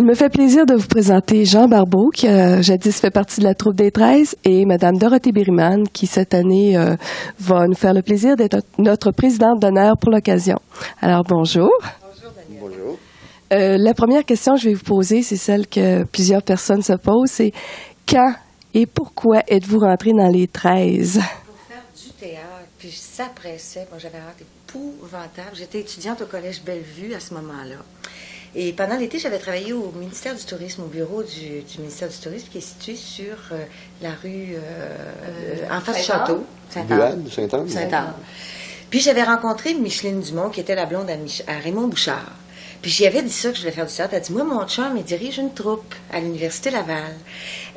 me fait plaisir de vous présenter Jean Barbeau, qui a jadis fait partie de la troupe des 13, et Madame Dorothée Berryman, qui cette année va nous faire le plaisir d'être notre présidente d'honneur pour l'occasion. Alors, bonjour. Bonjour, Daniel. Bonjour. La première question que je vais vous poser, c'est celle que plusieurs personnes se posent, c'est quand et pourquoi êtes-vous rentré dans les 13? Pour faire du théâtre, puis ça pressait. Moi, j'avais hâte épouvantable. J'étais étudiante au Collège Bellevue à ce moment-là. Et pendant l'été, j'avais travaillé au ministère du Tourisme, au bureau du ministère du Tourisme, qui est situé sur la rue en face du château. Saint-Anne. Saint-Anne. Puis j'avais rencontré Micheline Dumont, qui était la blonde à Raymond Bouchard. Puis j'y avais dit ça, que je voulais faire du théâtre. Elle a dit, moi, mon chum, il dirige une troupe à l'Université Laval.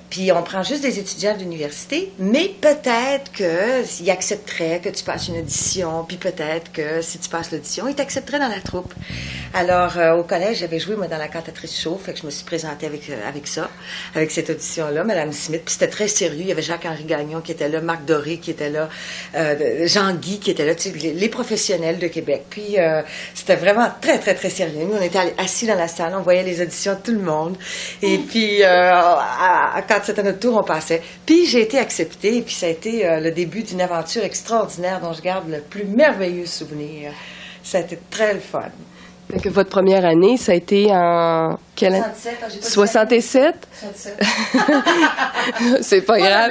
Puis on prend juste des étudiants de l'université, mais peut-être qu'il accepterait que tu passes une audition, puis peut-être que si tu passes l'audition, il t'accepterait dans la troupe. Alors, au collège, j'avais joué, moi, dans la cantatrice chauve, fait que je me suis présentée avec ça, avec cette audition-là, Mme Smith, puis c'était très sérieux. Il y avait Jacques-Henri Gagnon qui était là, Marc Doré qui était là, Jean-Guy qui était là, tu sais, les professionnels de Québec. Puis c'était vraiment très, très, très sérieux. Nous, on était assis dans la salle, on voyait les auditions de tout le monde. Et puis, quand c'était notre tour, on passait. Puis j'ai été acceptée, et puis ça a été le début d'une aventure extraordinaire dont je garde le plus merveilleux souvenir. Ça a été très le fun. Donc, votre première année, ça a été en quelle année? 67. 67? C'est pas grave.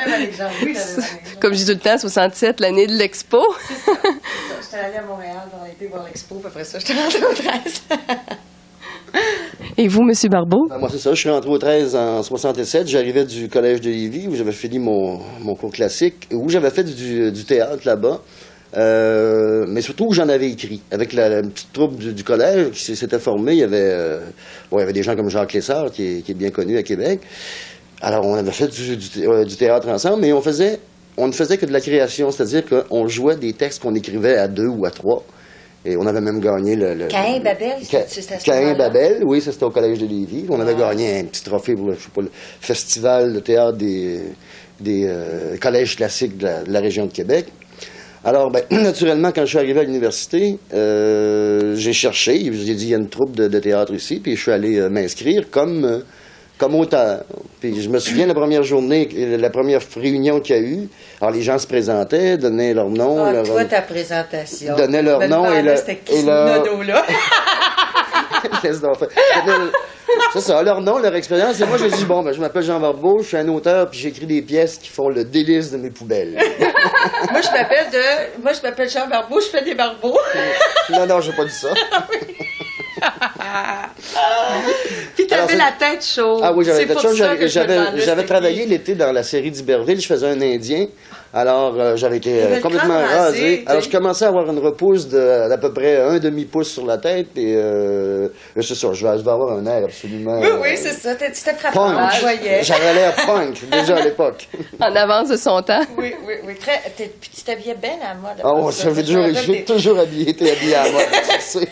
Comme je dis tout le temps, 67, l'année de l'Expo. J'étais allée à Montréal dans l'été voir l'Expo, puis après ça, j'étais rentrée au 13. Et vous, M. Barbeau? Moi, c'est ça. Je suis rentré au 13 en 67. J'arrivais du collège de Lévis, où j'avais fini mon cours classique, où j'avais fait du théâtre là-bas. Mais surtout où j'en avais écrit. Avec la petite troupe du collège qui s'était formée, il y avait des gens comme Jacques Lessard, qui est bien connu à Québec. Alors, on avait fait du théâtre ensemble, mais on ne faisait que de la création, c'est-à-dire qu'on jouait des textes qu'on écrivait à 2 ou à 3. Et on avait même gagné le Caïn Babel, c'était Caïn Babel, oui, ça c'était au collège de Lévis. On avait gagné un petit trophée pour le festival de théâtre des collèges classiques de la région de Québec. Alors, naturellement, quand je suis arrivé à l'université, j'ai cherché, j'ai dit, il y a une troupe de théâtre ici, puis je suis allé m'inscrire comme auteur. Puis je me souviens, la première journée, la première réunion qu'il y a eu, alors les gens se présentaient, donnaient leur nom. Toi, ta présentation. Donnaient leur nom et leur... Laisse donc faire. C'est ça, leur nom, leur expérience. Et moi, j'ai dit, je m'appelle Jean Barbeau, je suis un auteur, puis j'écris des pièces qui font le délice de mes poubelles. Moi, je m'appelle Jean Barbeau, je fais des barbeaux. Non, j'ai pas dit ça. Puis t'avais la tête chaude. Ah oui, j'avais la tête chaude. J'avais travaillé l'été dans la série d'Iberville, je faisais un Indien. Alors, j'avais été complètement rasé. Alors, je commençais à avoir une repousse d'à peu près un demi-pouce sur la tête. Et c'est ça, je vais avoir un air absolument... Oui, c'est ça. C'était frappant, je voyais. J'avais l'air punk, déjà à l'époque. En avance de son temps. Oui. Puis tu t'habillais bien à la mode. Ah oui, j'ai toujours été habillé à la mode, tu sais.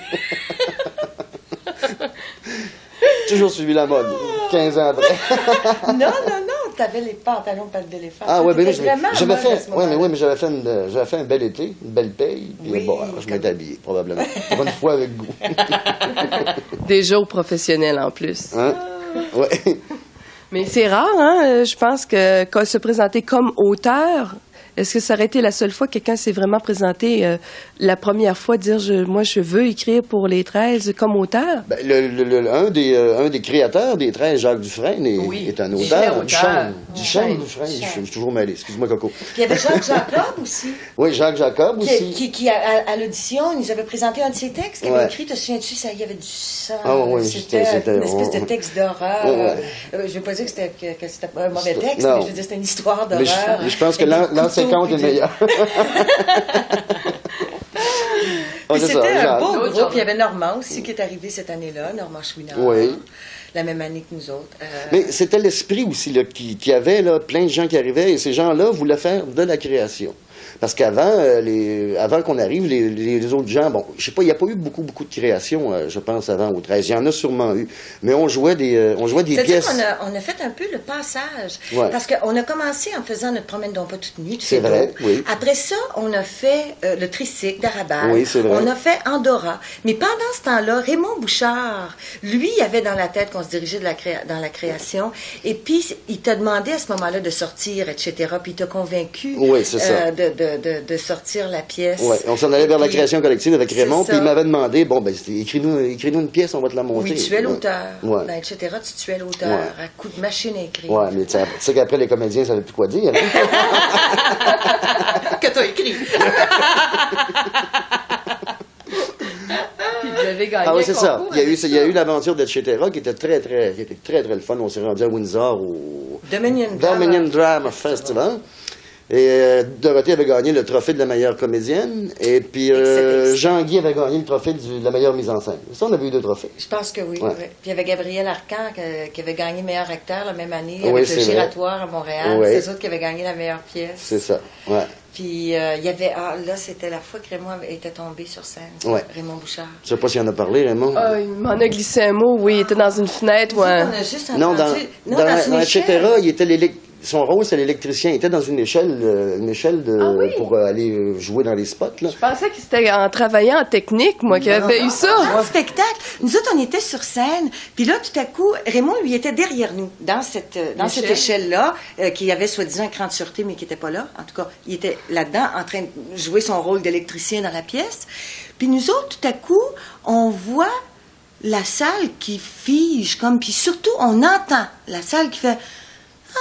Toujours suivi la mode, 15 ans après. Non, t'avais les pantalons pattes d'éléphant. Ah oui, mais j'avais fait un bel été, une belle paye, puis je m'étais habillé, probablement. Pour une fois avec goût. Déjà au professionnel en plus. Hein? Oui. Mais c'est rare, hein? Je pense que se présenter comme auteur, est-ce que ça aurait été la seule fois que quelqu'un s'est vraiment présenté la première fois, dire moi je veux écrire pour les 13 comme auteur? Un des créateurs des 13, Jacques Dufresne, est un auteur. Duchesne Dufresne, je suis toujours mêlé. Excuse-moi, Coco. Puis il y avait Jacques Jacob aussi. Oui, Jacques Jacob aussi. Qui à l'audition, il nous avait présenté un de ses textes qu'il avait écrit. Te souviens-tu, il y avait du sang. Ah oui, c'était une espèce de texte d'horreur. Je ne veux pas dire que c'était un mauvais texte, mais je veux dire c'était une histoire d'horreur. Je pense que l'an 50 est meilleur. C'était un beau groupe. Il y avait Normand aussi qui est arrivé cette année-là, Normand Chouinard. Oui. La même année que nous autres. Mais c'était l'esprit aussi, qui avait plein de gens qui arrivaient, et ces gens-là voulaient faire de la création. Parce qu'avant, avant qu'on arrive, les autres gens, bon, je sais pas, il n'y a pas eu beaucoup de création, je pense, avant au 13. Il y en a sûrement eu. Mais on jouait des pièces. C'est-à-dire qu'on a fait un peu le passage. Ouais. Parce qu'on a commencé en faisant notre promène donc pas toute nue. C'est vrai, oui. Après ça, on a fait le tricycle d'Arabal. Oui, c'est vrai. On a fait Andorra. Mais pendant ce temps-là, Raymond Bouchard, lui, il avait dans la tête qu'on se dirigeait dans la création. Et puis, il t'a demandé à ce moment-là de sortir, etc. Puis il t'a convaincu de sortir la pièce. Oui, on s'en allait vers la création collective avec Raymond. Puis il m'avait demandé, bon, ben, écris-nous une pièce, on va te la monter. Oui, tu es l'auteur. Ouais. Ben, etc. Tu tuais l'auteur à coup de machine à écrire. Oui, mais tu sais qu'après, les comédiens ne savaient plus quoi dire. Hein? Que t'as écrit. Vous avez gagné Oui, c'est ça. concours Il y a eu l'aventure d'Etc. Qui était très le fun. On s'est rendu à Windsor au Dominion Drama Festival. Et Dorothée avait gagné le trophée de la meilleure comédienne. Et puis Jean-Guy avait gagné le trophée de la meilleure mise en scène. Ça, on avait eu 2 trophées. Je pense que oui. Ouais. Oui. Puis il y avait Gabriel Arcan qui avait gagné meilleur acteur la même année Oui, avec c'est le vrai. Giratoire à Montréal. Oui. C'est eux autres qui avaient gagné la meilleure pièce. C'est ça, ouais. Puis il y avait... là, c'était la fois que Raymond était tombé sur scène. Ouais. Raymond Bouchard. Je sais pas s'il en a parlé, Raymond. Ah, il m'en a glissé un mot, oui. Il était dans une fenêtre. Nous autres, Ouais. on a juste Non, entendu... dans Etc., il était son rôle, c'est l'électricien. Il était dans une échelle pour aller jouer dans les spots. Là. Je pensais que c'était en travaillant en technique, moi, qu'il avait eu ça. Un spectacle. Nous autres, on était sur scène. Puis là, tout à coup, Raymond, lui, était derrière nous, dans cette échelle-là, qui avait soi-disant un cran de sûreté, mais qui n'était pas là. En tout cas, il était là-dedans, en train de jouer son rôle d'électricien dans la pièce. Puis nous autres, tout à coup, on voit la salle qui fige, comme, puis surtout, on entend la salle qui fait... Ah!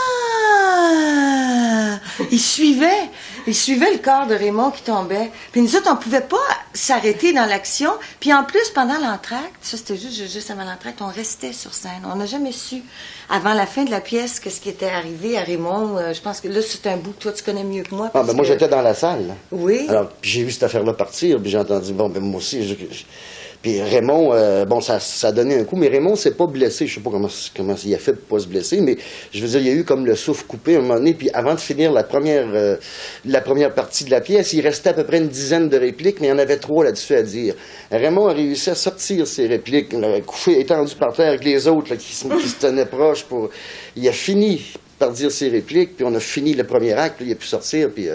Il suivait le corps de Raymond qui tombait. Puis nous autres, on pouvait pas s'arrêter dans l'action. Puis en plus, pendant l'entracte, ça c'était juste avant l'entracte, on restait sur scène. On n'a jamais su, avant la fin de la pièce, que ce qui était arrivé à Raymond. Je pense que là, c'est un bout que toi, tu connais mieux que moi. Moi, j'étais dans la salle. Là. Oui. Alors, puis j'ai vu cette affaire-là partir, puis j'ai entendu, bon, ben moi aussi, puis Raymond, ça a donné un coup, mais Raymond s'est pas blessé. Je sais pas comment il a fait pour pas se blesser, mais je veux dire, il y a eu comme le souffle coupé à un moment donné, puis avant de finir la première partie de la pièce, il restait à peu près une dizaine de répliques, mais il y en avait 3 là-dessus à dire. Raymond a réussi à sortir ses répliques, étendu par terre avec les autres là, qui se tenaient proches. Il a fini par dire ses répliques, puis on a fini le premier acte, il a pu sortir, puis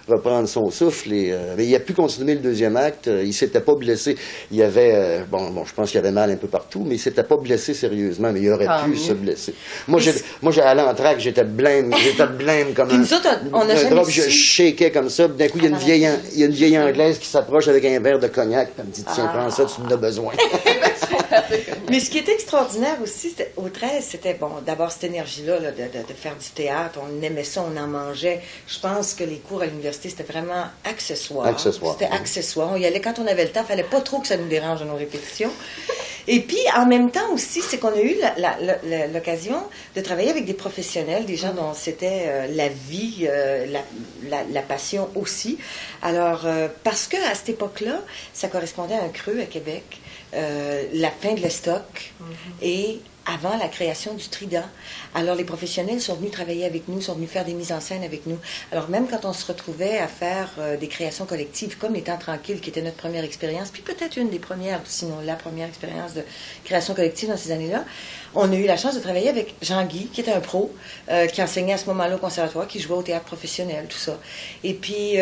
reprendre son souffle, mais il a pu continuer le deuxième acte, il s'était pas blessé, il y avait, je pense qu'il avait mal un peu partout, mais il s'était pas blessé sérieusement, mais il aurait pu se blesser. Moi, à l'entraque, j'étais blême comme un drop, je shakeais comme ça, puis d'un coup, il y a une vieille Anglaise qui s'approche avec un verre de cognac, puis elle me dit, tiens, prends ça, tu en as besoin. Mais ce qui était extraordinaire aussi, au 13, c'était, d'abord cette énergie-là de faire du théâtre, on aimait ça, on en mangeait. Je pense que les cours à l'université, c'était vraiment accessoire. C'était accessoire. On y allait quand on avait le temps, il fallait pas trop que ça nous dérange dans nos répétitions. Et puis, en même temps aussi, c'est qu'on a eu l'occasion de travailler avec des professionnels, des gens dont c'était la vie, la passion aussi. Alors, parce qu'à cette époque-là, ça correspondait à un creux à Québec, la fin de l'estoc et avant la création du Trident. Alors, les professionnels sont venus travailler avec nous, sont venus faire des mises en scène avec nous. Alors, même quand on se retrouvait à faire des créations collectives, comme Les Temps Tranquilles, qui était notre première expérience, puis peut-être une des premières, sinon la première expérience de création collective dans ces années-là, on a eu la chance de travailler avec Jean-Guy, qui était un pro, qui enseignait à ce moment-là au conservatoire, qui jouait au théâtre professionnel, tout ça. Et puis,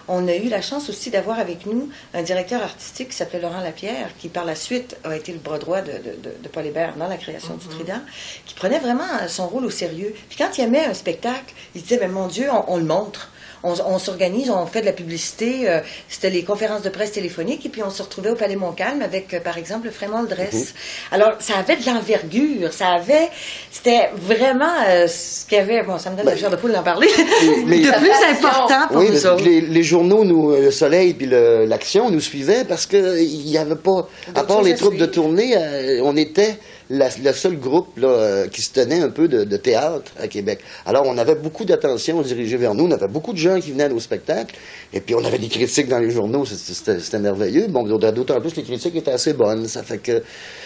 on a eu la chance aussi d'avoir avec nous un directeur artistique qui s'appelait Laurent Lapierre, qui par la suite a été le bras droit de Paul Hébert dans la création du Trident, qui prenait vraiment son rôle au sérieux. Puis quand il aimait un spectacle, il disait, mon Dieu, on le montre. On s'organise, on fait de la publicité, c'était les conférences de presse téléphoniques, et puis on se retrouvait au Palais Montcalm avec, par exemple, le Frémont Dress. Alors, ça avait de l'envergure, c'était vraiment ce qu'il y avait, ça me donne la chair de poule d'en parler, de plus important pour nous autres. Les journaux, le Soleil puis l'Action nous suivaient parce qu'il n'y avait pas, à part les troupes de tournée, on était le seul groupe là, qui se tenait un peu de théâtre à Québec. Alors, on avait beaucoup d'attention dirigée vers nous. On avait beaucoup de gens qui venaient à nos spectacles. Et puis, on avait des critiques dans les journaux. C'était merveilleux. Bon, d'autant plus, les critiques étaient assez bonnes. Ça fait que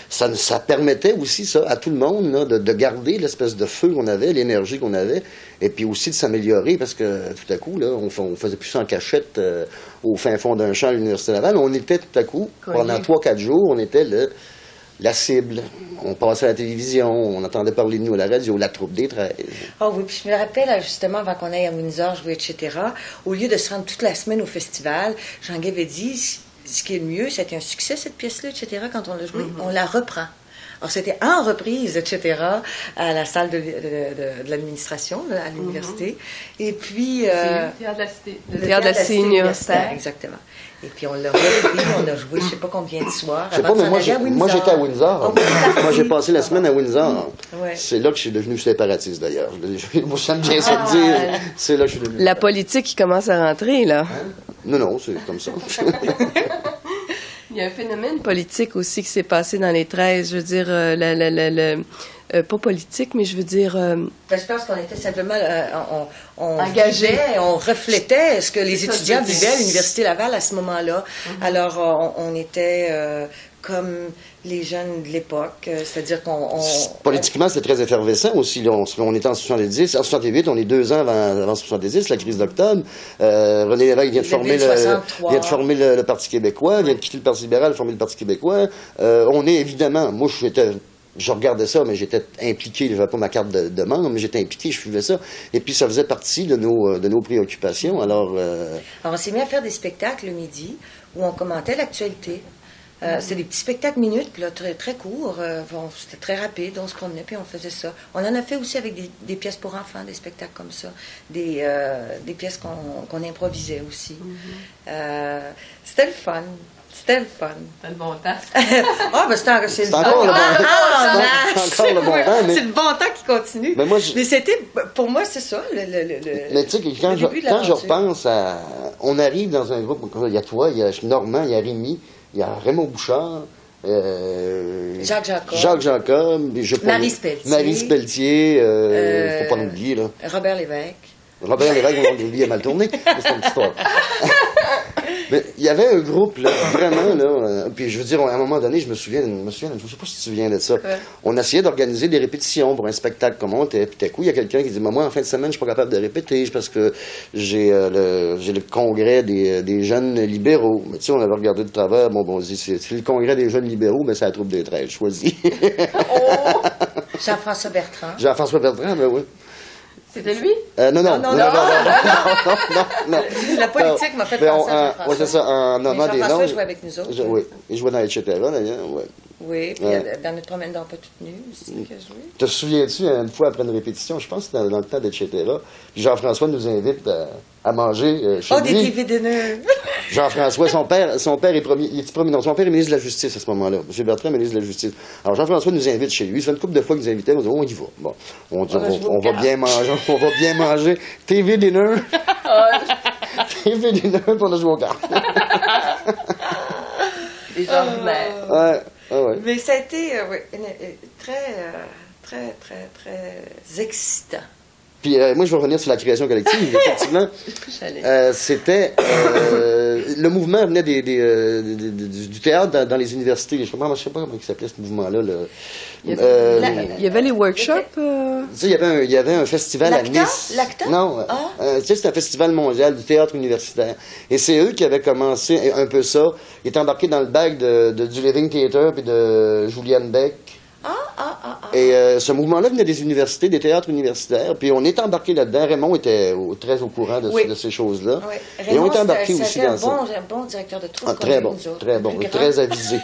ça permettait aussi, ça, à tout le monde, là, de garder l'espèce de feu qu'on avait, l'énergie qu'on avait, et puis aussi de s'améliorer, parce que tout à coup, là, on faisait plus ça en cachette au fin fond d'un champ à l'Université Laval. On était tout à coup, pendant 3-4 jours, on était la cible. On passait à la télévision, on entendait parler de nous à la radio, la troupe des 13. Ah oui, puis je me rappelle, justement, avant qu'on aille à Windsor jouer, etc., au lieu de se rendre toute la semaine au festival, Jean-Guy avait dit, ce qui est le mieux, c'était un succès, cette pièce-là, etc., quand on l'a jouée, on la reprend. Alors, c'était en reprise, etc., à la salle de l'administration, à l'université. Et puis... le théâtre de la Cité. Le théâtre de la Cité universitaire. Exactement. Et puis, on l'a repris, on a joué je ne sais pas combien de soirs. Je sais pas, mais moi, j'étais à Windsor. Moi, j'ai passé la semaine à Windsor. Ouais. C'est là que je suis devenu séparatiste, d'ailleurs. Moi, j'aime bien ça le dire. C'est là que je suis devenu... La politique qui commence à rentrer, là. Hein? Non, c'est comme ça. Il y a un phénomène politique aussi qui s'est passé dans les 13. Je veux dire, pas politique, mais je veux dire... Je pense qu'on était simplement... on engagés. Vivait, on reflétait ce que les étudiants vivaient à l'Université Laval à ce moment-là. Alors, on était comme les jeunes de l'époque, c'est-à-dire qu'on... Politiquement, c'était très effervescent aussi. Là. On était en 70, en 68, on est 2 ans avant 70, la crise d'octobre. René Lévesque vient de former le Parti québécois, vient de quitter le Parti libéral, former le Parti québécois. On est évidemment... Moi, je regardais ça, mais j'étais impliqué. Je n'avais pas ma carte de membre, mais j'étais impliqué, je suivais ça. Et puis, ça faisait partie de nos préoccupations. Alors, on s'est mis à faire des spectacles le midi où on commentait l'actualité. C'était des petits spectacles minutes, là, très, très courts. C'était très rapide, on se promenait, puis on faisait ça. On en a fait aussi avec des pièces pour enfants, des spectacles comme ça. Des pièces qu'on improvisait aussi. C'était le fun. C'était le fun. C'était le bon temps. C'est encore le bon temps. C'est le bon temps qui continue. Mais c'était, pour moi, c'est ça. Mais tu sais, quand je repense à... On arrive dans un groupe, il y a toi, il y a Normand, il y a Rémi, il y a Raymond Bouchard, Jacques Jacob. Marie Spelletier, faut pas l'oublier, là. Robert Lévesque, on l'a oublié, a mal tourné, mais c'est une histoire. Mais il y avait un groupe, là, vraiment, là, puis je veux dire, à un moment donné, je me souviens, je sais pas si tu te souviens de ça, on essayait d'organiser des répétitions pour un spectacle comme on était, puis tout à coup, il y a quelqu'un qui dit, moi, en fin de semaine, je suis pas capable de répéter, parce que j'ai le congrès des jeunes libéraux. Mais tu sais, on avait regardé de travers, on dit, c'est le congrès des jeunes libéraux, mais c'est la troupe des 13, choisis. Jean-François Bertrand. Jean-François Bertrand, ben oui. C'était lui? Non. La politique m'a fait penser à Jean-François. Oui, c'est ça, en nommant des noms. Jean-François jouait avec nous autres. Oui, il jouait dans Etc. d'ailleurs, oui. Oui, puis dans notre promène dans Pas toute nue aussi que je jouais. Te souviens-tu, une fois après une répétition, je pense que c'était dans le temps d'Etc. Puis Jean-François nous invite à manger chez lui. Des TV dinner! Jean-François, son père est son père est ministre de la Justice à ce moment-là. M. Bertrand est ministre de la Justice. Alors Jean-François nous invite chez lui. Ça fait une couple de fois qu'il nous invitait. On dit, on y va. Bon, on va bien manger. TV dinner. TV dinner pour le jouer au cartes. Des ordinaires. Ouais. Mais ça a été très excitant. Puis moi, je vais revenir sur la création collective. Effectivement, c'était... le mouvement venait du théâtre dans les universités. Je sais pas comment il s'appelait ce mouvement-là. Il y avait les workshops. Tu sais, il y avait un festival à Nice. L'ACTA? Non. Tu sais, c'était un festival mondial du théâtre universitaire. Et c'est eux qui avaient commencé un peu ça. Ils étaient embarqués dans le bac du Living Theatre puis de Julianne Beck. Et ce mouvement-là venait des universités, des théâtres universitaires. Puis on était embarqués là-dedans. Raymond était très au courant de ces choses-là. Oui. Et on était embarqués aussi dans ça. Un bon directeur de troupe. Très bon. Très avisé.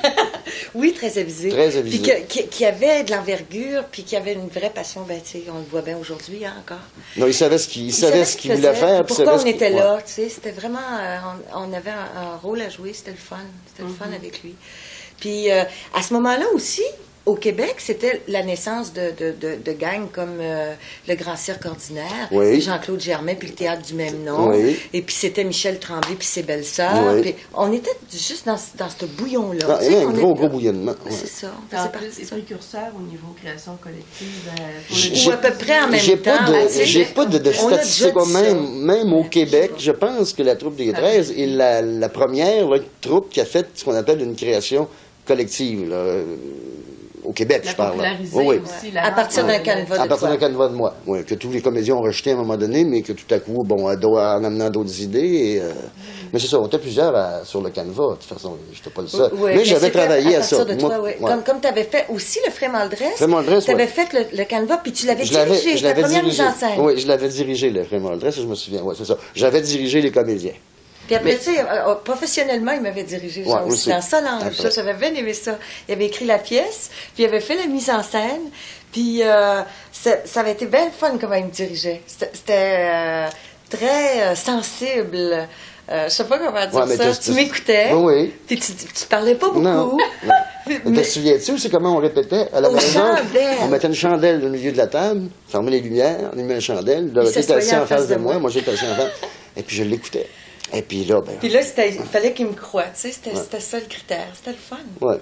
Oui, très avisé. Très avisé. Puis qui avait de l'envergure, puis qui avait une vraie passion. Ben, tu sais, on le voit bien aujourd'hui, encore. Non, il savait ce qu'il voulait faire. Pourquoi on était là, tu sais. C'était vraiment... on avait un rôle à jouer. C'était le fun. C'était le fun avec lui. Puis à ce moment-là aussi, au Québec, c'était la naissance de gangs comme le Grand Cirque Ordinaire, Oui. Jean-Claude Germain, puis le théâtre du même nom. Oui. Et puis c'était Michel Tremblay, puis ses belles-sœurs. Oui. Puis on était juste dans ce bouillon-là. Ah, Tu il y sais, a un on gros, est- gros bouillonnement. Ouais. C'est ça, on En faisait plus, partie de c'est ça. précurseur au niveau création collective. Ou à peu près en même J'ai temps. pas de, tu sais, j'ai pas de on a déjà statistiques. dit ça. Même au Québec, je pense que la troupe des 13 est la première troupe qui a fait ce qu'on appelle une création collective. Là, au Québec, La je parle. populariser Oui, oui. aussi. À partir d'un canevas À de partir toi. d'un canevas de moi. Oui, que tous les comédiens ont rejeté à un moment donné, mais que tout à coup, bon, en amenant d'autres idées. Mais c'est ça, on était plusieurs sur le canevas. De toute façon, je n'étais pas le seul. Oui, mais j'avais c'était travaillé à partir ça. de toi, Moi, oui. ouais. Comme tu avais fait aussi le Frémaldresse. Frémaldresse, Tu avais ouais. fait le canevas, puis tu l'avais Je l'avais dirigé, ta première mise en scène. Oui, je l'avais dirigé, le Frémaldresse, je me souviens. Oui, c'est ça. J'avais dirigé les comédiens. Puis après, Mais- tu sais, professionnellement, il m'avait dirigé, Ouais, genre, aussi. aussi dans Solange. Après. Ça, j'avais bien aimé ça. Il avait écrit la pièce, puis il avait fait la mise en scène, puis ça avait été bien le fun comment il me dirigeait. C'était très sensible. Je sais pas comment dire Ouais, mais ça. Tu m'écoutais, Oui, oui. puis tu parlais pas beaucoup. Non. Mais- Te souviens-tu aussi comment on répétait à la Aux maison? chandelles. On mettait une chandelle au milieu de la table, fermait les lumières, on allumait une chandelle. Là, Il était s'assoyait assis en en face face de de moi, moi. moi j'étais assis en face. Et puis je l'écoutais. Et puis là, ben. Puis là, il fallait qu'il me croie, tu sais, c'était ça le critère. C'était le fun. Ouais.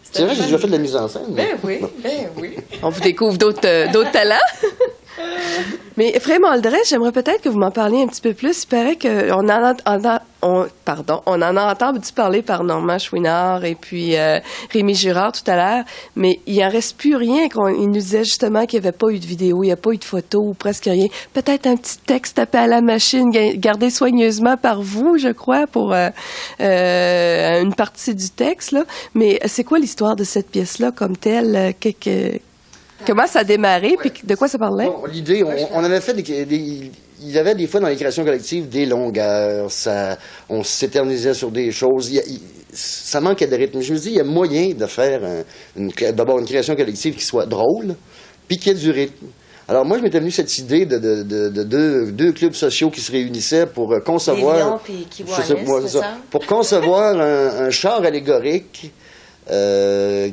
C'était C'est vrai le que j'ai fun. déjà fait de la mise en scène. Ben oui, ben oui. On vous découvre d'autres talents. Mais Frémont Aldrich, j'aimerais peut-être que vous m'en parliez un petit peu plus. Il paraît qu'on on en a entendu parler par Normand Chouinard et puis Rémi Girard tout à l'heure, mais il n'en reste plus rien. Il nous disait justement qu'il n'y avait pas eu de vidéo, il n'y a pas eu de photo ou presque rien. Peut-être un petit texte tapé à la machine, gardé soigneusement par vous, je crois, pour une partie du texte. Là. Mais c'est quoi l'histoire de cette pièce-là comme telle? Comment ça a démarré, puis de quoi ça parlait? Bon, l'idée, on avait fait il y avait des fois dans les créations collectives des longueurs, on s'éternisait sur des choses, ça manquait de rythme. Je me dis, il y a moyen de faire d'abord une création collective qui soit drôle, puis qui ait du rythme. Alors moi, je m'étais venu cette idée de deux clubs sociaux qui se réunissaient pour concevoir... Des lions puis Kiwanis, c'est ça. Pour concevoir un char allégorique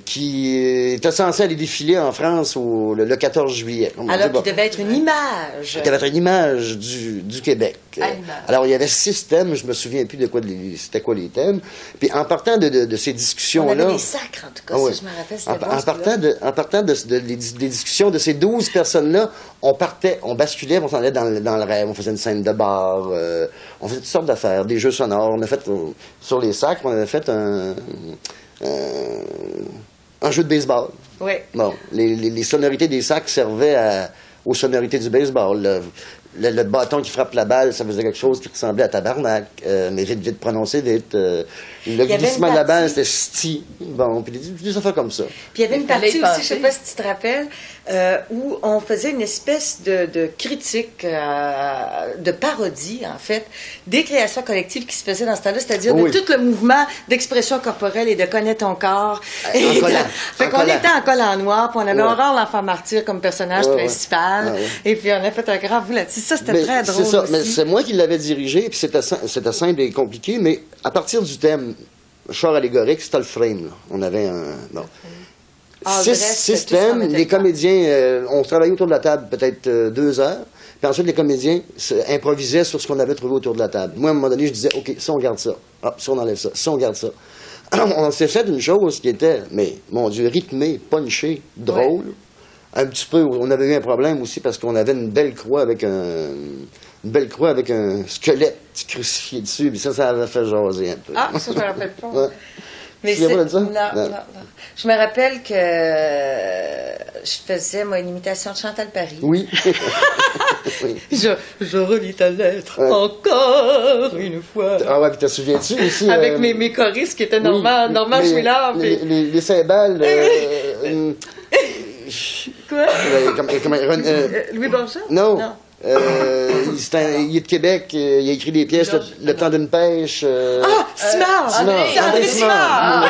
qui était censé aller défiler en France le 14 juillet. Alors qu'il devait être une image. Il devait être une image du Québec. Alors, il y avait 6 thèmes, je me souviens plus c'était quoi les thèmes. Puis, en partant de ces On discussions-là... avait des sacres, en tout cas, oui. ça, je me rappelle, c'était bon, En partant des discussions de ces 12 personnes-là, on basculait, on s'en allait dans le rêve, on faisait une scène de bar, on faisait toutes sortes d'affaires, des jeux sonores. On a fait, sur les sacres, on avait fait un jeu de baseball. Oui. Bon, les sonorités des sacs servaient aux sonorités du baseball. Le bâton qui frappe la balle, ça faisait quelque chose qui ressemblait à tabarnak, mais vite, prononcé vite. Le glissement de la balle, c'était sti. Bon, puis des affaires comme ça. Puis il y avait une fallait y partie aussi, penser. je sais pas si tu te rappelles, où on faisait une espèce de critique, de parodie, en fait, des créations collectives qui se faisaient dans ce temps-là, c'est-à-dire Oui. de tout le mouvement d'expression corporelle et de connaître ton corps. En collant. Fait En qu'on collant. était en collant noir, puis on avait Ouais. Aurore l'enfant martyr comme personnage Ouais, ouais. principal, Ouais, ouais. et puis on a fait un grand bout là-dessus. Ça, c'était Mais très drôle c'est ça, aussi. mais c'est moi qui l'avais dirigé, puis c'était simple et compliqué, mais à partir du thème char allégorique, c'était le frame. Là. On avait un... Bon. Ah, Six bref, c'était tout thèmes, en mettait les dedans. comédiens, on travaillait autour de la table peut-être 2 heures, puis ensuite les comédiens improvisaient sur ce qu'on avait trouvé autour de la table. Moi, à un moment donné, je disais, OK, ça on garde ça, ah, ça on enlève ça, ça on garde ça. On s'est fait une chose qui était, mais mon Dieu, rythmée, punchée, drôle. Ouais. Un petit peu, on avait eu un problème aussi parce qu'on avait une belle croix avec un squelette crucifié dessus, puis ça avait fait jaser un peu. Ah, ça, je me rappelle pas. Ouais. Mais Tu te rappelles de ça? Non. Je me rappelle que je faisais, moi, une imitation de Chantal Paris. Oui. Oui. Je relis ta lettre Ouais. encore une fois. Ah ouais, puis te souviens-tu aussi... Avec mes choristes qui étaient Normand Chouinard. Les cymbales... Quoi? Louis Borja? Non. Il est de Québec, il a écrit des pièces, le temps d'une pêche. Simard! André Simard.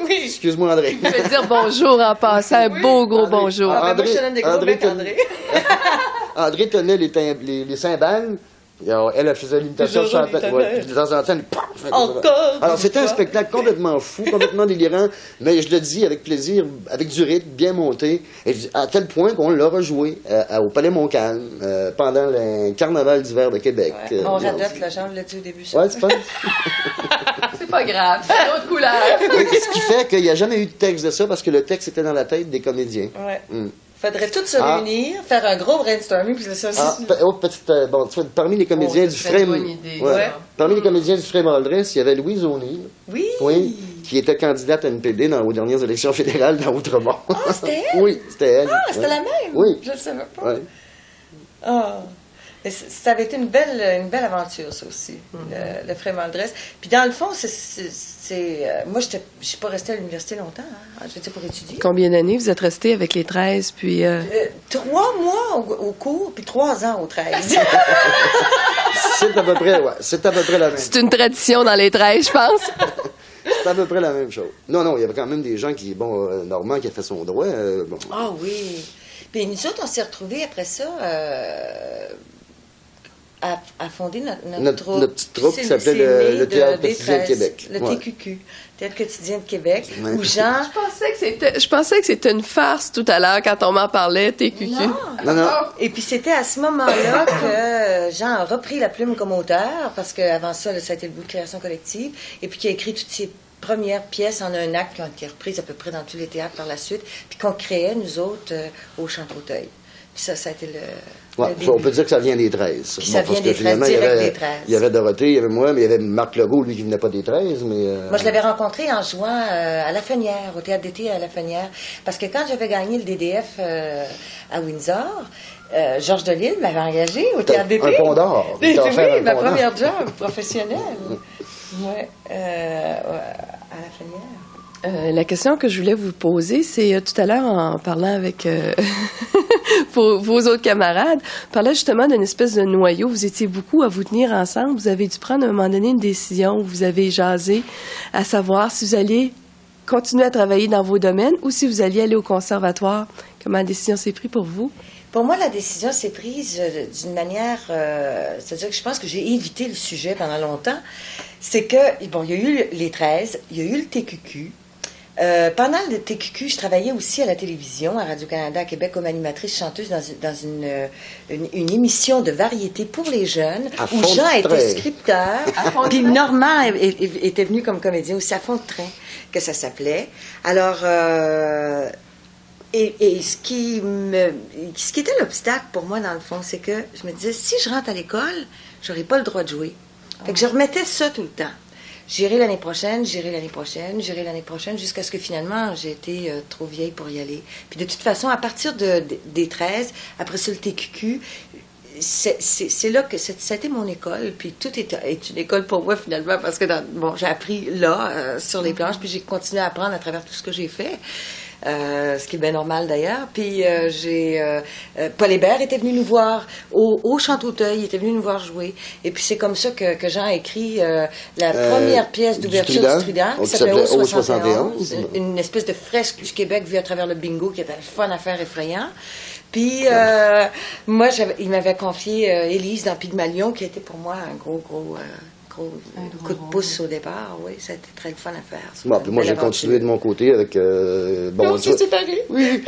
Oui. Excuse-moi, André. Je vais dire bonjour en passant, un beau gros bonjour. Ah, ben moi, je te donne des gros becs, André. André tenait les cymbales, Alors, elle faisait l'imitation de Chantal. Ouais, puis de temps en temps, elle... Encore! Alors, c'était un spectacle complètement fou, complètement délirant, mais je le dis avec plaisir, avec du rythme, bien monté, et à tel point qu'on l'a rejoué au Palais Montcalm pendant le Carnaval d'hiver de Québec. Ouais. On radote, là, Jean, vous l'as dit au début. Ouais, tu penses? C'est pas grave, c'est d'autres couleurs. Oui, ce qui fait qu'il n'y a jamais eu de texte de ça, parce que le texte était dans la tête des comédiens. Ouais. Faudrait tous se réunir, faire un gros brainstorming, puis ça petite, bon, tu vois, parmi les comédiens du Frame, parmi les comédiens du Frame Aldress, il y avait Louise O'Neill. Oui. Qui était candidate à NPD aux dernières élections fédérales dans Outremont. Ah, c'était elle? Oui, c'était elle. Ah, c'était la même? Oui. Je ne le savais pas. Oui. Ah. Mais ça avait été une belle aventure, ça aussi, le Frame Aldress. Puis dans le fond, moi, je ne suis pas restée à l'université longtemps, hein, je veux dire, pour étudier. Combien d'années vous êtes resté avec les 13, puis... 3 mois au cours, puis 3 ans au 13. C'est à peu près, c'est à peu près la même. C'est une tradition dans les 13, je pense. C'est à peu près la même chose. Non, il y avait quand même des gens qui, Normand qui a fait son droit. Ah oui. Puis nous autres, on s'est retrouvés après ça... à fonder notre petite troupe qui s'appelait le Théâtre quotidien de Québec. Le TQQ, Théâtre quotidien de Québec, où Jean... Je pensais que c'était une farce tout à l'heure quand on m'en parlait, TQQ. Non. Et puis c'était à ce moment-là que Jean a repris la plume comme auteur, parce qu'avant ça, ça a été le bout de création collective, et puis qui a écrit toutes ses premières pièces en un acte qui ont été reprises à peu près dans tous les théâtres par la suite, puis qu'on créait, nous autres, au Chant-Auteuil. Puis ça a été le on peut dire que ça vient des 13. Puis ça vient des 13, direct des 13. Il y avait Dorothée, il y avait moi, mais il y avait Marc Legault, lui, qui venait pas des 13. Mais Moi, je l'avais rencontré en jouant à La Fenière, au théâtre d'été à La Fenière. Parce que quand j'avais gagné le DDF à Windsor, Georges Delisle m'avait engagé au théâtre d'été. Un pont d'or. Oui, ma première job professionnelle. Oui, à La Fenière. La question que je voulais vous poser, c'est tout à l'heure en parlant avec vos autres camarades, on parlait justement d'une espèce de noyau. Vous étiez beaucoup à vous tenir ensemble. Vous avez dû prendre à un moment donné une décision. Vous avez jasé à savoir si vous alliez continuer à travailler dans vos domaines ou si vous alliez aller au conservatoire. Comment la décision s'est prise pour vous? Pour moi, la décision s'est prise d'une manière... c'est-à-dire que je pense que j'ai évité le sujet pendant longtemps. C'est que, bon, il y a eu les 13, il y a eu le TQQ. Pendant le TQQ, je travaillais aussi à la télévision, à Radio-Canada, à Québec, comme animatrice chanteuse dans une émission de variété pour les jeunes, où Jean était scripteur, puis Normand était venu comme comédien aussi, à fond de train, que ça s'appelait. Alors, et ce qui était l'obstacle pour moi, dans le fond, c'est que je me disais, si je rentre à l'école, j'aurais pas le droit de jouer. Fait que je remettais ça tout le temps. J'irai l'année prochaine, jusqu'à ce que finalement, j'ai été trop vieille pour y aller. Puis de toute façon, à partir des 13, après ça, le TQQ, c'est là que ça a été mon école. Puis tout est une école pour moi, finalement, parce que j'ai appris là, sur les planches, puis j'ai continué à apprendre à travers tout ce que j'ai fait. Ce qui est bien normal d'ailleurs. Puis Paul Hébert était venu nous voir au Chant-Auteuil, il était venu nous voir jouer. Et puis c'est comme ça que Jean a écrit la première pièce d'ouverture du Trident, qui s'appelait Au 71, une espèce de fresque du Québec vue à travers le bingo, qui était le fun à faire, effrayant. Puis moi, il m'avait confié Élise dans Pygmalion, qui était pour moi un gros coup de pouce au départ, oui, ça a été très fun à faire. Bon, puis moi, j'ai continué de mon côté avec... non, c'est séparé. Oui.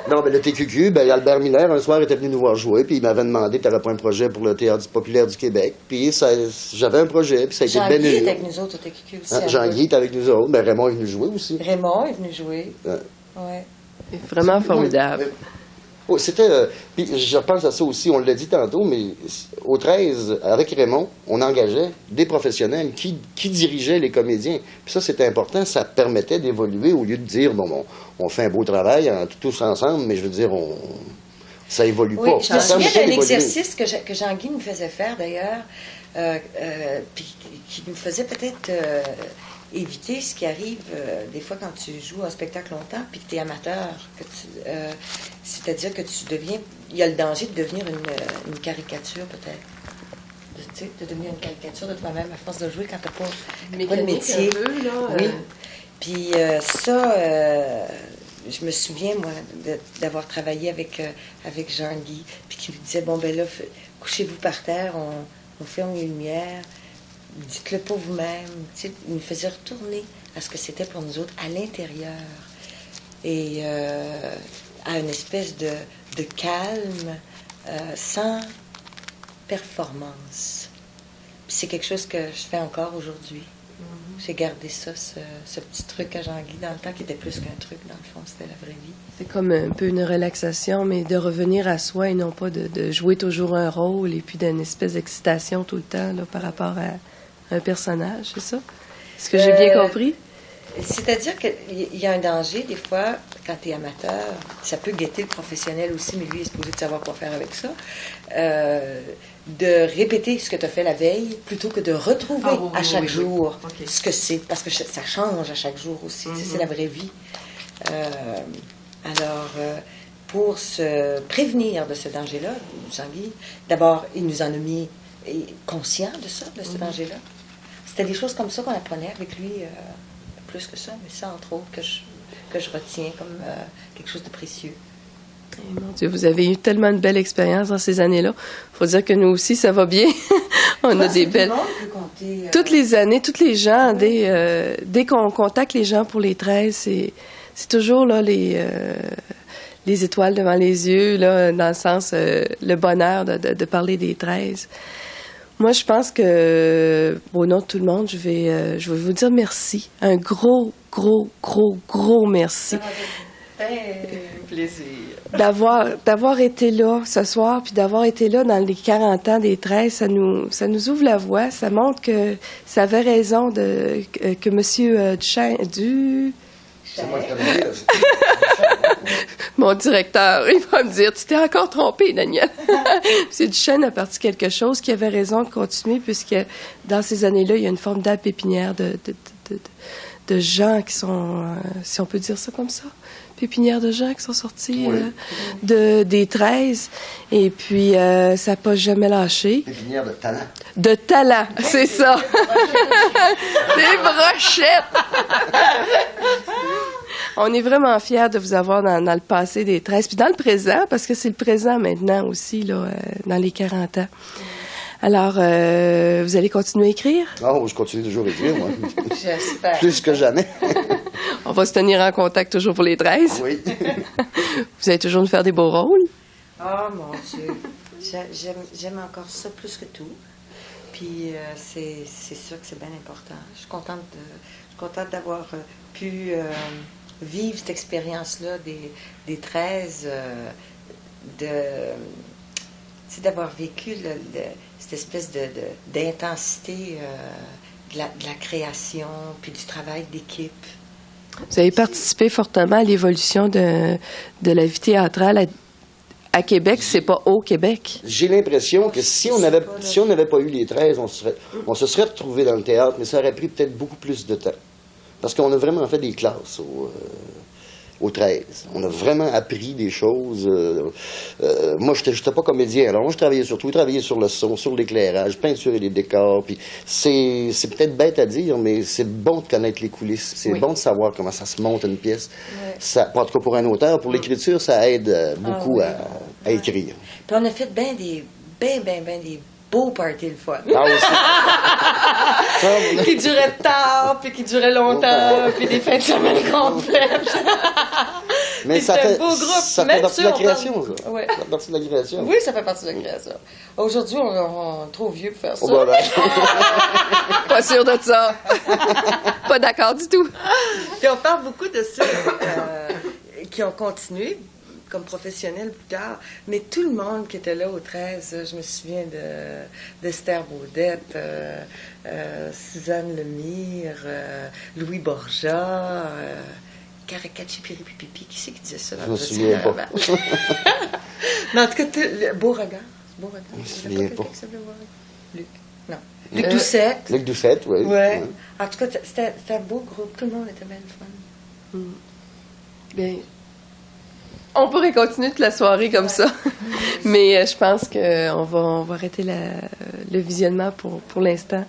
Non, mais le TQQ, Albert Miller, un soir, était venu nous voir jouer, puis il m'avait demandé, t'aurais pas un projet pour le Théâtre populaire du Québec? Puis j'avais un projet, puis ça a été bien Jean-Guy était avec nous autres au TQQ aussi. Jean-Guy était avec nous autres, Raymond est venu jouer aussi. Raymond est venu jouer, ouais. C'est vraiment formidable. Oh, c'était... puis je repense à ça aussi, on l'a dit tantôt, mais au 13, avec Raymond, on engageait des professionnels qui dirigeaient les comédiens. Puis ça, c'était important, ça permettait d'évoluer au lieu de dire, on fait un beau travail tous ensemble, mais je veux dire, ça évolue pas. Je me souviens d'un exercice que Jean-Guy nous faisait faire, d'ailleurs, puis qui nous faisait peut-être... éviter ce qui arrive des fois quand tu joues un spectacle longtemps puis que tu es amateur. C'est-à-dire que tu deviens... Il y a le danger de devenir une caricature, peut-être. De devenir une caricature de toi-même à force de jouer quand tu n'as pas le métier. Un peu, là, oui. Puis je me souviens, moi, d'avoir travaillé avec Jean-Guy, puis qui lui disait, bon, ben là, couchez-vous par terre, on ferme les lumières, dites-le pour vous-même. Tu sais, il nous faisait retourner à ce que c'était pour nous autres à l'intérieur et à une espèce de calme sans performance. Puis c'est quelque chose que je fais encore aujourd'hui. J'ai gardé ça, ce petit truc à Jean-Guy dans le temps, qui était plus qu'un truc, dans le fond, c'était la vraie vie. C'est comme un peu une relaxation, mais de revenir à soi et non pas de jouer toujours un rôle et puis d'une espèce d'excitation tout le temps là, par rapport à un personnage, c'est ça? Est-ce que j'ai bien compris? C'est-à-dire qu'il y a un danger, des fois, quand tu es amateur, ça peut guetter le professionnel aussi, mais lui, il est supposé de savoir quoi faire avec ça, de répéter ce que tu as fait la veille plutôt que de retrouver à chaque jour ce que c'est, parce que ça change à chaque jour aussi, c'est la vraie vie. Alors, pour se prévenir de ce danger-là, Jean-Guy, d'abord, il nous en a mis conscients de ça, de ce danger-là. C'était des choses comme ça qu'on apprenait avec lui, plus que ça, mais ça, entre autres, que je retiens comme quelque chose de précieux. Et mon Dieu, vous avez eu tellement de belles expériences dans ces années-là. Il faut dire que nous aussi, ça va bien. On a des belles... Compter, toutes les années, tous les gens, dès qu'on contacte les gens pour les 13, c'est toujours là les étoiles devant les yeux, là, dans le sens, le bonheur de parler des 13. Moi, je pense que, au nom de tout le monde, je vais vous dire merci. Un gros merci. Plaisir. D'avoir été là ce soir, puis d'avoir été là dans les 40 ans des 13, ça nous ouvre la voie. Ça montre que ça avait raison que M. Duchesne... C'est moi qui t'avais dit, là. Mon directeur, il va me dire, tu t'es encore trompé, Daniel. M. Duchesne a parti quelque chose qui avait raison de continuer, puisque dans ces années-là, il y a une formidable pépinière de gens qui sont, si on peut dire ça comme ça, pépinière de gens qui sont sortis des 13. Et puis, ça n'a pas jamais lâché. Pépinière de talent. De talent, c'est ça. Des brochettes. On est vraiment fiers de vous avoir dans le passé des 13, puis dans le présent, parce que c'est le présent maintenant aussi, là, dans les 40 ans. Alors, vous allez continuer à écrire? Oh, je continue toujours à écrire, moi. J'espère. Plus que jamais. On va se tenir en contact toujours pour les 13. Oui. Vous allez toujours nous faire des beaux rôles? Oh, mon Dieu. J'aime encore ça plus que tout. Puis, c'est sûr que c'est bien important. Je suis contente d'avoir pu vivre cette expérience-là des 13, d'avoir vécu cette espèce d'intensité de la création, puis du travail d'équipe. Vous avez participé fortement à l'évolution de la vie théâtrale à Québec, c'est pas au Québec. J'ai l'impression que si on n'avait pas eu les 13, on se serait retrouvé dans le théâtre, mais ça aurait pris peut-être beaucoup plus de temps. Parce qu'on a vraiment fait des classes au 13. On a vraiment appris des choses. Moi, je n'étais pas comédien. Alors, moi, je travaillais surtout. Je travaillais sur le son, sur l'éclairage, peinturer les décors. Puis c'est peut-être bête à dire, mais c'est bon de connaître les coulisses. C'est bon de savoir comment ça se monte une pièce. Ça, en tout cas, pour un auteur, pour l'écriture, ça aide beaucoup à écrire. Puis on a fait bien des beaux parties le fun. Ah, aussi. Qui duraient tard, puis qui duraient longtemps, puis des fins de semaine complètes. Mais ça fait, beau groupe. ça fait partie de la création, ça. Ouais. Ça fait partie de la création. Oui, ça fait partie de la création. Aujourd'hui, on est trop vieux pour faire ça. Oh, ben. Pas sûr de ça. Pas d'accord du tout. Puis on parle beaucoup de ceux qui ont continué comme professionnels plus tard, mais tout le monde qui était là au 13, je me souviens d'Esther Baudette, Suzanne Lemire, Louis Borja, Caracachi Piripipipi, qui c'est qui disait ça? Je me souviens pas. Mais en tout cas, Beauregard. Je me souviens pas. Luc. Non. Luc Doucette. Luc Doucette, oui. Ouais. En tout cas, c'était un beau groupe. Tout le monde était bien le fun. Bien, on pourrait continuer toute la soirée comme ça, mais je pense qu'on va arrêter le visionnement pour l'instant.